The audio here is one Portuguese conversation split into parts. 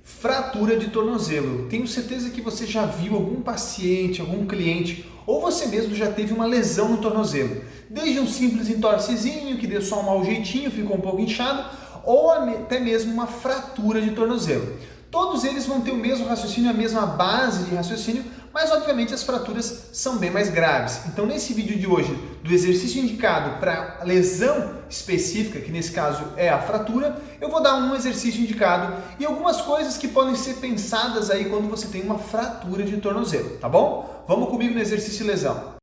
Fratura de tornozelo. Tenho certeza que você já viu algum paciente, algum cliente, ou você mesmo já teve uma lesão no tornozelo. Desde um simples entorcezinho, que deu só um mau jeitinho, ficou um pouco inchado, ou até mesmo uma fratura de tornozelo. Todos eles vão ter o mesmo raciocínio, a mesma base de raciocínio, mas obviamente as fraturas são bem mais graves. Então nesse vídeo de hoje, do exercício indicado para lesão específica, que nesse caso é a fratura, eu vou dar um exercício indicado e algumas coisas que podem ser pensadas aí quando você tem uma fratura de tornozelo, tá bom? Vamos comigo no exercício lesão.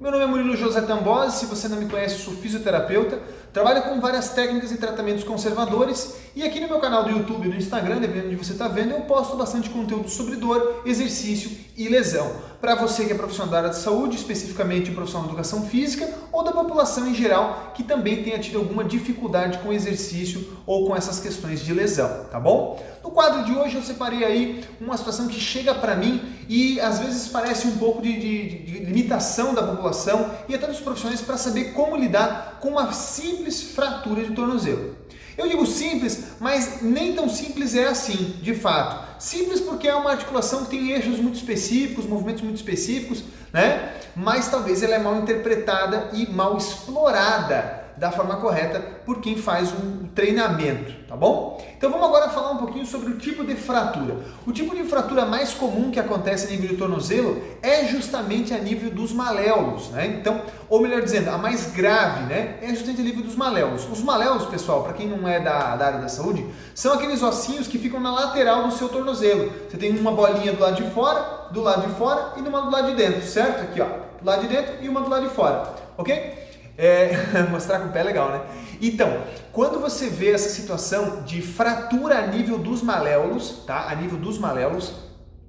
Meu nome é Murilo José Tambosi, se você não me conhece, eu sou fisioterapeuta, trabalho com várias técnicas e tratamentos conservadores e aqui no meu canal do YouTube e no Instagram, dependendo de onde você está vendo, eu posto bastante conteúdo sobre dor, exercício e lesão. Para você que é profissional da área de saúde, especificamente profissional de educação física ou da população em geral que também tenha tido alguma dificuldade com exercício ou com essas questões de lesão, tá bom? No quadro de hoje eu separei aí uma situação que chega para mim e às vezes parece um pouco de limitação da população e até dos profissionais para saber como lidar com uma simples fratura de tornozelo. Eu digo simples, mas nem tão simples é assim, de fato. Simples porque é uma articulação que tem eixos muito específicos, movimentos muito específicos, né? Mas talvez ela é mal interpretada e mal explorada da forma correta por quem faz o treinamento, tá bom? Então vamos agora falar um pouquinho sobre o tipo de fratura. O tipo de fratura mais comum que acontece a nível de tornozelo é justamente a nível dos maléolos, né? Então, ou melhor dizendo, a mais grave, né? É justamente a nível dos maléolos. Os maléolos, pessoal, para quem não é da área da saúde, são aqueles ossinhos que ficam na lateral do seu tornozelo. Você tem uma bolinha do lado de fora e uma do lado de dentro, certo? Aqui, ó, do lado de dentro e uma do lado de fora, ok? Mostrar com o pé é legal, né? Então, quando você vê essa situação de fratura a nível dos maléolos, tá? A nível dos maléolos,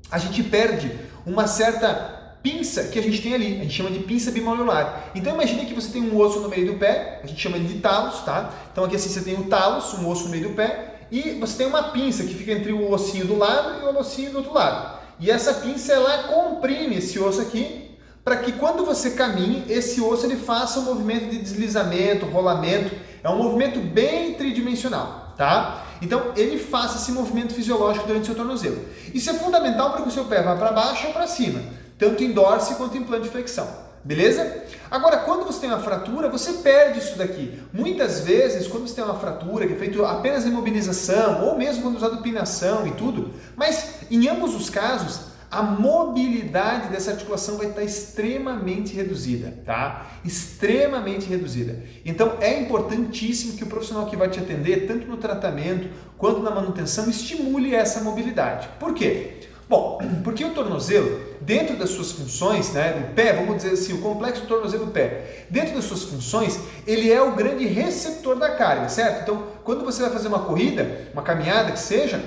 a gente perde uma certa pinça que a gente tem ali, a gente chama de pinça bimaleolar. Então imagine que você tem um osso no meio do pé, a gente chama ele de talos, tá? Então aqui assim você tem o talos, um osso no meio do pé, e você tem uma pinça que fica entre o ossinho do lado e o ossinho do outro lado. E essa pinça, ela comprime esse osso aqui, para que quando você caminhe, esse osso ele faça um movimento de deslizamento, rolamento, é um movimento bem tridimensional, tá? Então ele faça esse movimento fisiológico durante o seu tornozelo. Isso é fundamental para que o seu pé vá para baixo ou para cima, tanto em dorse quanto em plantiflexão, beleza? Agora, quando você tem uma fratura, você perde isso daqui. Muitas vezes, quando você tem uma fratura, que é feito apenas imobilização, ou mesmo quando usado pinação e tudo, mas em ambos os casos, a mobilidade dessa articulação vai estar extremamente reduzida, tá? Extremamente reduzida. Então é importantíssimo que o profissional que vai te atender, tanto no tratamento quanto na manutenção, estimule essa mobilidade. Por quê? Bom, porque o tornozelo, dentro das suas funções, né, do pé, vamos dizer assim, o complexo do tornozelo do pé, dentro das suas funções, ele é o grande receptor da carga, certo? Então, quando você vai fazer uma corrida, uma caminhada que seja,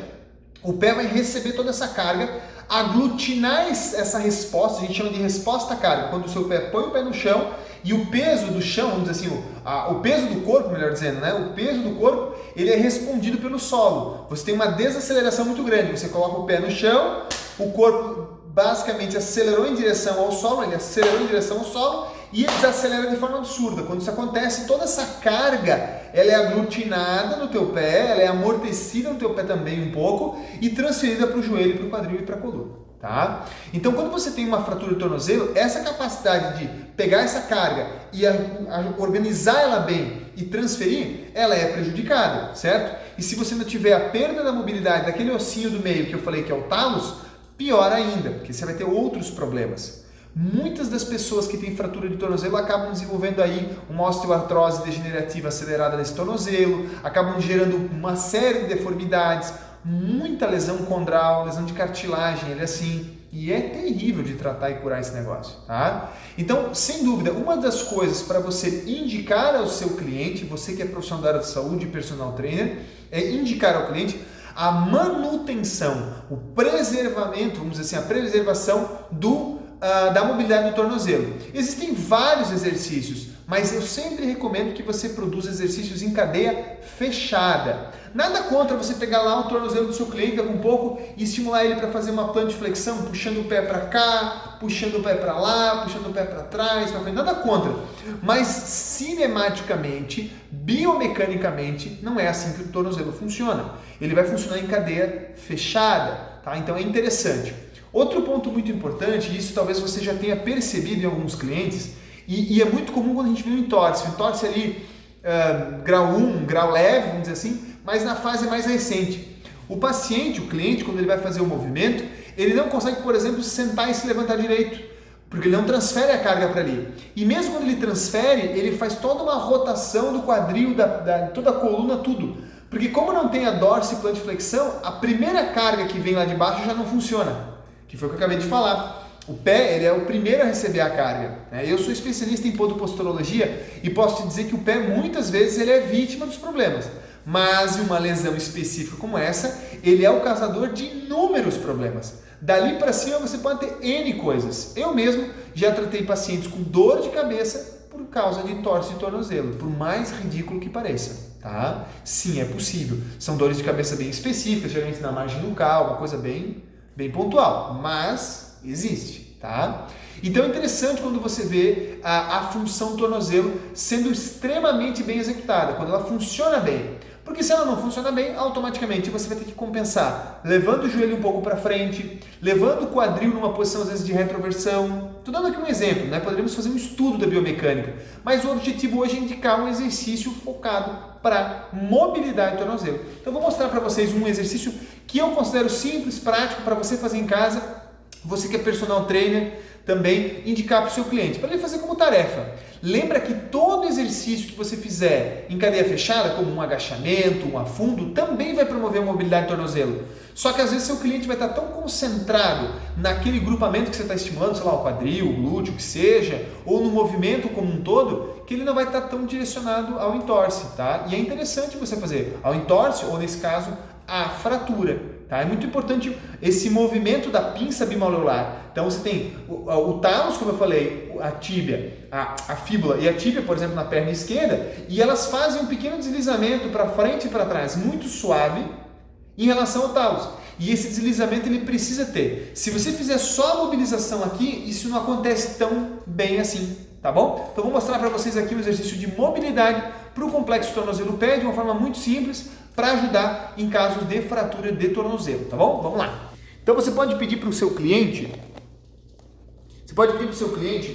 o pé vai receber toda essa carga, aglutinar essa resposta, a gente chama de resposta à carga, quando o seu pé põe o pé no chão e o peso do chão, vamos dizer assim, o peso do corpo, melhor dizendo, né? O peso do corpo, ele é respondido pelo solo. Você tem uma desaceleração muito grande, você coloca o pé no chão, o corpo basicamente acelerou em direção ao solo, ele acelerou em direção ao solo e desacelera de forma absurda. Quando isso acontece, toda essa carga, ela é aglutinada no teu pé, ela é amortecida no teu pé também um pouco e transferida para o joelho, para o quadril e para a coluna, tá? Então, quando você tem uma fratura de tornozelo, essa capacidade de pegar essa carga e organizar ela bem e transferir, ela é prejudicada, certo? E se você não tiver a perda da mobilidade daquele ossinho do meio que eu falei que é o talos, pior ainda, porque você vai ter outros problemas. Muitas das pessoas que têm fratura de tornozelo acabam desenvolvendo aí uma osteoartrose degenerativa acelerada nesse tornozelo, acabam gerando uma série de deformidades, muita lesão condral, lesão de cartilagem, ele assim, e é terrível de tratar e curar esse negócio, tá? Então, sem dúvida, uma das coisas para você indicar ao seu cliente, você que é profissional da área de saúde e personal trainer, é indicar ao cliente a manutenção, o preservamento, vamos dizer assim, a preservação do da mobilidade do tornozelo. Existem vários exercícios, mas eu sempre recomendo que você produza exercícios em cadeia fechada. Nada contra você pegar lá o tornozelo do seu cliente um pouco e estimular ele para fazer uma plantiflexão, puxando o pé para cá, puxando o pé para lá, puxando o pé para trás, pra frente. Nada contra. Mas cinematicamente, biomecanicamente, não é assim que o tornozelo funciona. Ele vai funcionar em cadeia fechada, tá? Então é interessante. Outro ponto muito importante, e isso talvez você já tenha percebido em alguns clientes, e é muito comum quando a gente vê um entorse. O entorse ali, grau 1, grau leve, vamos dizer assim, mas na fase mais recente. O paciente, o cliente, quando ele vai fazer o movimento, ele não consegue, por exemplo, sentar e se levantar direito, porque ele não transfere a carga para ali. E mesmo quando ele transfere, ele faz toda uma rotação do quadril, toda a coluna, tudo. Porque como não tem a dorso e plantiflexão, a primeira carga que vem lá de baixo já não funciona, que foi o que eu acabei de falar. O pé, ele é o primeiro a receber a carga. Eu sou especialista em podoposturologia e posso te dizer que o pé, muitas vezes, ele é vítima dos problemas. Mas uma lesão específica como essa, ele é o causador de inúmeros problemas. Dali para cima você pode ter N coisas. Eu mesmo já tratei pacientes com dor de cabeça por causa de torse de tornozelo, por mais ridículo que pareça, tá? Sim, é possível. São dores de cabeça bem específicas, geralmente na margem nucal, uma coisa bem pontual, mas existe, tá? Então é interessante quando você vê a função tornozelo sendo extremamente bem executada, quando ela funciona bem. Porque se ela não funciona bem, automaticamente você vai ter que compensar, levando o joelho um pouco para frente, levando o quadril numa posição às vezes de retroversão. Estou dando aqui um exemplo, né? Poderíamos fazer um estudo da biomecânica, mas o objetivo hoje é indicar um exercício focado para mobilidade do tornozelo. Então eu vou mostrar para vocês um exercício que eu considero simples, prático, para você fazer em casa, você que é personal trainer, também indicar para o seu cliente, para ele fazer como tarefa. Lembra que todo exercício que você fizer em cadeia fechada, como um agachamento, um afundo, também vai promover a mobilidade do tornozelo. Só que às vezes seu cliente vai estar tão concentrado naquele grupamento que você está estimulando, sei lá, o quadril, o glúteo, o que seja, ou no movimento como um todo, que ele não vai estar tão direcionado ao entorse, tá? E é interessante você fazer ao entorse, ou nesse caso, a fratura. Tá? É muito importante esse movimento da pinça bimaleolar. Então você tem o talos, como eu falei, a tíbia, a fíbula e a tíbia, por exemplo, na perna esquerda, e elas fazem um pequeno deslizamento para frente e para trás, muito suave, em relação ao talos. E esse deslizamento ele precisa ter. Se você fizer só a mobilização aqui, isso não acontece tão bem assim, tá bom? Então vou mostrar para vocês aqui um exercício de mobilidade para o complexo tornozelo-pé de uma forma muito simples, para ajudar em casos de fratura de tornozelo, tá bom? Vamos lá. Então você pode pedir para o seu cliente,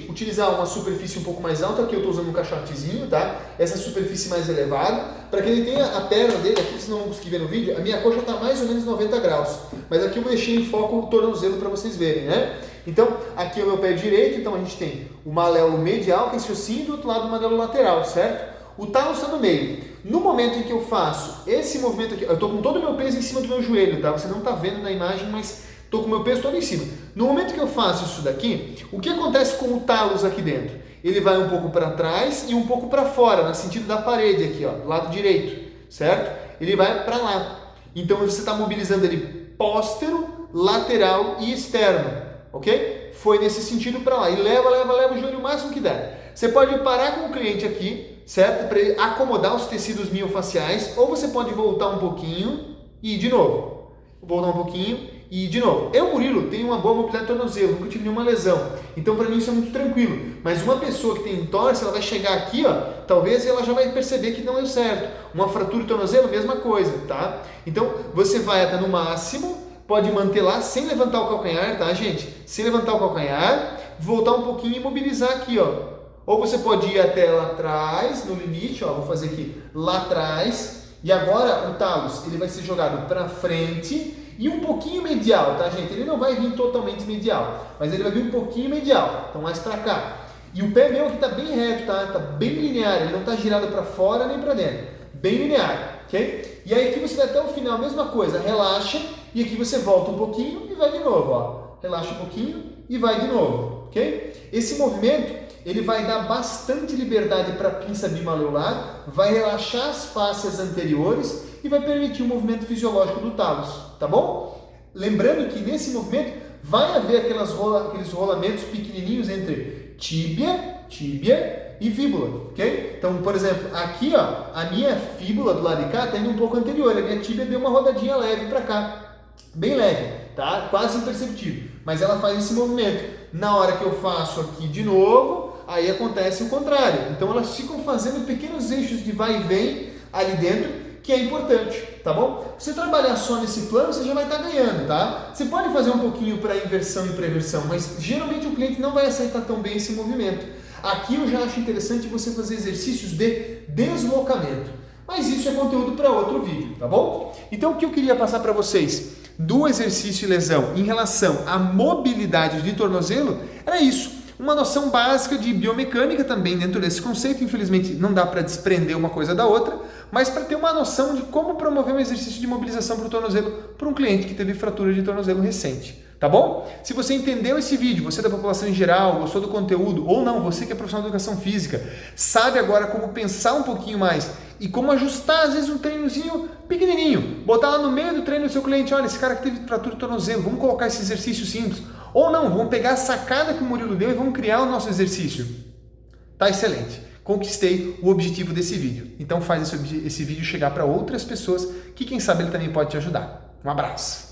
utilizar uma superfície um pouco mais alta, aqui eu estou usando um caixotezinho, tá? Essa superfície mais elevada, para que ele tenha a perna dele, aqui vocês não vão conseguir ver no vídeo, a minha coxa está mais ou menos 90 graus, mas aqui eu vou deixar em foco o tornozelo para vocês verem, né? Então, aqui é o meu pé direito, então a gente tem o maléolo medial, que é esse ossinho, e do outro lado o maléolo lateral, certo? O talo está no meio. No momento em que eu faço esse movimento aqui, eu estou com todo o meu peso em cima do meu joelho, tá? Você não está vendo na imagem, mas estou com o meu peso todo em cima. No momento que eu faço isso daqui, o que acontece com o talos aqui dentro? Ele vai um pouco para trás e um pouco para fora, no sentido da parede aqui, ó, do lado direito, certo? Ele vai para lá. Então você está mobilizando ele póstero, lateral e externo, ok? Foi nesse sentido para lá. E leva o joelho o máximo que der. Você pode parar com o cliente aqui, certo? Para ele acomodar os tecidos miofaciais, ou você pode voltar um pouquinho e ir de novo. Voltar um pouquinho e ir de novo. Eu, Murilo, tenho uma boa mobilidade de tornozelo, nunca tive nenhuma lesão. Então, para mim, isso é muito tranquilo. Mas uma pessoa que tem entorse, ela vai chegar aqui, ó, talvez ela já vai perceber que não deu certo. Uma fratura de tornozelo, mesma coisa, tá? Então, você vai até no máximo, pode manter lá sem levantar o calcanhar, tá, gente? Sem levantar o calcanhar, voltar um pouquinho e mobilizar aqui, ó. Ou você pode ir até lá atrás, no limite, ó, vou fazer aqui lá atrás. E agora o talos, ele vai ser jogado para frente e um pouquinho medial, tá, gente? Ele não vai vir totalmente medial, mas ele vai vir um pouquinho medial, então mais para cá. E o pé meu aqui tá bem reto, tá? Tá bem linear, ele não tá girado para fora nem para dentro. Bem linear, ok? E aí aqui você vai até o final, mesma coisa, relaxa e aqui você volta um pouquinho e vai de novo, ó. Relaxa um pouquinho e vai de novo, ok? Esse movimento ele vai dar bastante liberdade para a pinça bimaleolar, vai relaxar as fáscias anteriores e vai permitir o movimento fisiológico do talos, tá bom? Lembrando que nesse movimento vai haver aqueles rolamentos pequenininhos entre tíbia e fíbula, ok? Então, por exemplo, aqui, ó, a minha fíbula do lado de cá está indo um pouco anterior, a minha tíbia deu uma rodadinha leve para cá, bem leve, tá? Quase imperceptível, mas ela faz esse movimento. Na hora que eu faço aqui de novo, aí acontece o contrário. Então, elas ficam fazendo pequenos eixos de vai e vem ali dentro, que é importante, tá bom? Se você trabalhar só nesse plano, você já vai estar ganhando, tá? Você pode fazer um pouquinho para inversão e preversão, mas geralmente o cliente não vai aceitar tão bem esse movimento. Aqui eu já acho interessante você fazer exercícios de deslocamento, mas isso é conteúdo para outro vídeo, tá bom? Então o que eu queria passar para vocês do exercício e lesão em relação à mobilidade de tornozelo era isso. Uma noção básica de biomecânica também dentro desse conceito, infelizmente não dá para desprender uma coisa da outra, mas para ter uma noção de como promover um exercício de mobilização para o tornozelo para um cliente que teve fratura de tornozelo recente, tá bom? Se você entendeu esse vídeo, você da população em geral, gostou do conteúdo, ou não, você que é profissional de educação física, sabe agora como pensar um pouquinho mais e como ajustar às vezes um treinozinho pequenininho, botar lá no meio do treino do seu cliente, olha, esse cara que teve fratura de tornozelo, vamos colocar esse exercício simples. Ou não, vamos pegar a sacada que o Murilo deu e vamos criar o nosso exercício. Tá excelente. Conquistei o objetivo desse vídeo. Então faz esse vídeo chegar para outras pessoas que quem sabe ele também pode te ajudar. Um abraço.